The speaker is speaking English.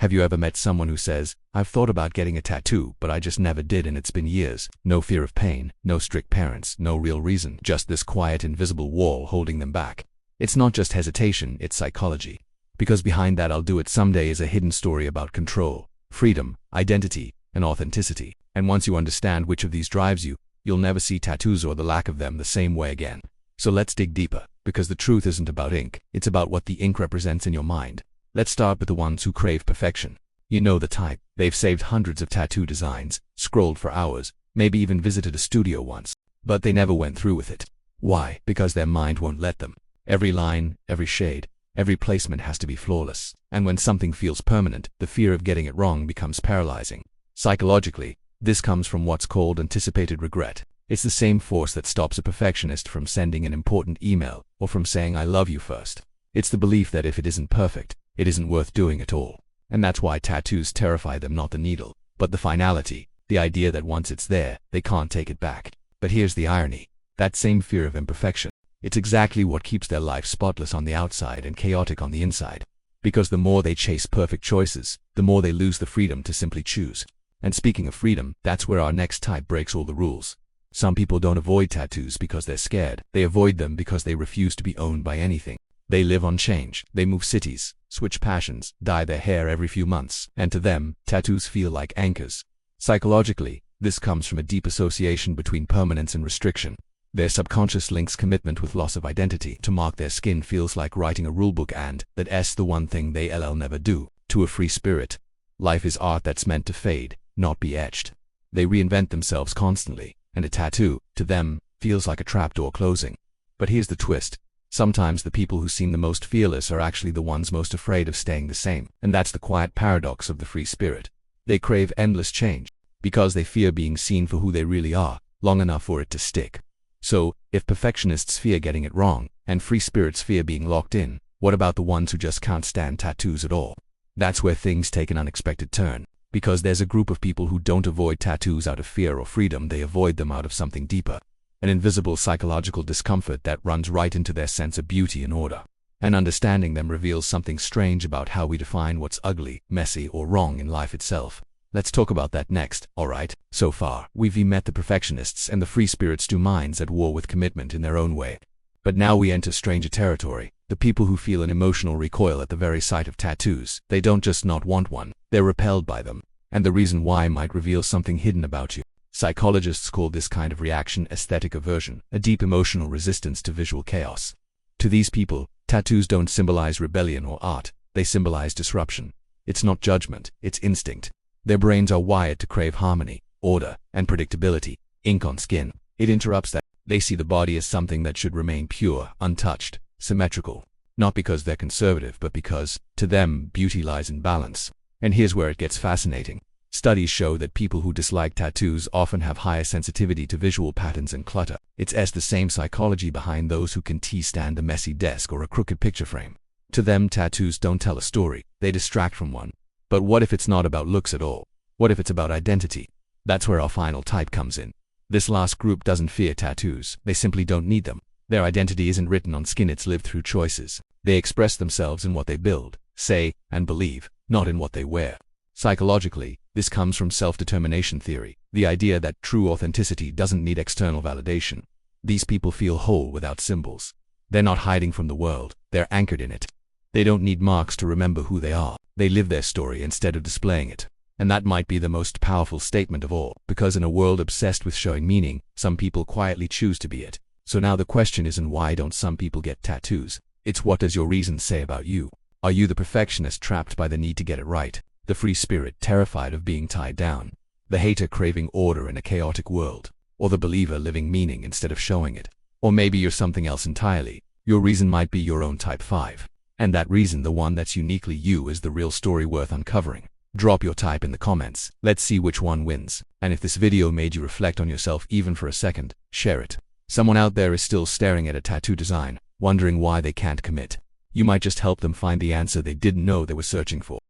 Have you ever met someone who says, "I've thought about getting a tattoo, but I just never did and it's been years"? No fear of pain, no strict parents, no real reason, just this quiet invisible wall holding them back. It's not just hesitation, it's psychology. Because behind that "I'll do it someday" is a hidden story about control, freedom, identity, and authenticity. And once you understand which of these drives you, you'll never see tattoos or the lack of them the same way again. So let's dig deeper, because the truth isn't about ink, it's about what the ink represents in your mind. Let's start with the ones who crave perfection. You know the type. They've saved hundreds of tattoo designs, scrolled for hours, maybe even visited a studio once. But they never went through with it. Why? Because their mind won't let them. Every line, every shade, every placement has to be flawless. And when something feels permanent, the fear of getting it wrong becomes paralyzing. Psychologically, this comes from what's called anticipated regret. It's the same force that stops a perfectionist from sending an important email or from saying "I love you" first. It's the belief that if it isn't perfect, it isn't worth doing at all. And that's why tattoos terrify them, not the needle, but the finality, the idea that once it's there, they can't take it back. But here's the irony. That same fear of imperfection, it's exactly what keeps their life spotless on the outside and chaotic on the inside. Because the more they chase perfect choices, the more they lose the freedom to simply choose. And speaking of freedom, that's where our next type breaks all the rules. Some people don't avoid tattoos because they're scared. They avoid them because they refuse to be owned by anything. They live on change. They move cities, switch passions, dye their hair every few months. And to them, tattoos feel like anchors. Psychologically, this comes from a deep association between permanence and restriction. Their subconscious links commitment with loss of identity. To mark their skin feels like writing a rulebook, and that's the one thing they'll never do. To a free spirit, life is art that's meant to fade, not be etched. They reinvent themselves constantly, and a tattoo, to them, feels like a trapdoor closing. But here's the twist. Sometimes the people who seem the most fearless are actually the ones most afraid of staying the same. And that's the quiet paradox of the free spirit. They crave endless change because they fear being seen for who they really are, long enough for it to stick. So, if perfectionists fear getting it wrong, and free spirits fear being locked in, what about the ones who just can't stand tattoos at all? That's where things take an unexpected turn. Because there's a group of people who don't avoid tattoos out of fear or freedom, they avoid them out of something deeper. An invisible psychological discomfort that runs right into their sense of beauty and order. And understanding them reveals something strange about how we define what's ugly, messy, or wrong in life itself. Let's talk about that next, alright? So far, we've met the perfectionists and the free spirits, two minds at war with commitment in their own way. But now we enter stranger territory, the people who feel an emotional recoil at the very sight of tattoos. They don't just not want one, they're repelled by them. And the reason why might reveal something hidden about you. Psychologists call this kind of reaction aesthetic aversion, a deep emotional resistance to visual chaos. To these people, tattoos don't symbolize rebellion or art, they symbolize disruption. It's not judgment, it's instinct. Their brains are wired to crave harmony, order, and predictability. Ink on skin, it interrupts that. They see the body as something that should remain pure, untouched, symmetrical. Not because they're conservative, but because, to them, beauty lies in balance. And here's where it gets fascinating. Studies show that people who dislike tattoos often have higher sensitivity to visual patterns and clutter. It's the same psychology behind those who can stand a messy desk or a crooked picture frame. To them, tattoos don't tell a story, they distract from one. But what if it's not about looks at all? What if it's about identity? That's where our final type comes in. This last group doesn't fear tattoos, they simply don't need them. Their identity isn't written on skin, it's lived through choices. They express themselves in what they build, say, and believe, not in what they wear. Psychologically, this comes from self-determination theory, the idea that true authenticity doesn't need external validation. These people feel whole without symbols. They're not hiding from the world, they're anchored in it. They don't need marks to remember who they are, they live their story instead of displaying it. And that might be the most powerful statement of all, because in a world obsessed with showing meaning, some people quietly choose to be it. So now the question isn't why don't some people get tattoos, it's what does your reason say about you? Are you the perfectionist trapped by the need to get it right? The free spirit terrified of being tied down? The hater craving order in a chaotic world? Or the believer living meaning instead of showing it? Or maybe you're something else entirely. Your reason might be your own type 5. And that reason, the one that's uniquely you, is the real story worth uncovering. Drop your type in the comments. Let's see which one wins. And if this video made you reflect on yourself even for a second, share it. Someone out there is still staring at a tattoo design, wondering why they can't commit. You might just help them find the answer they didn't know they were searching for.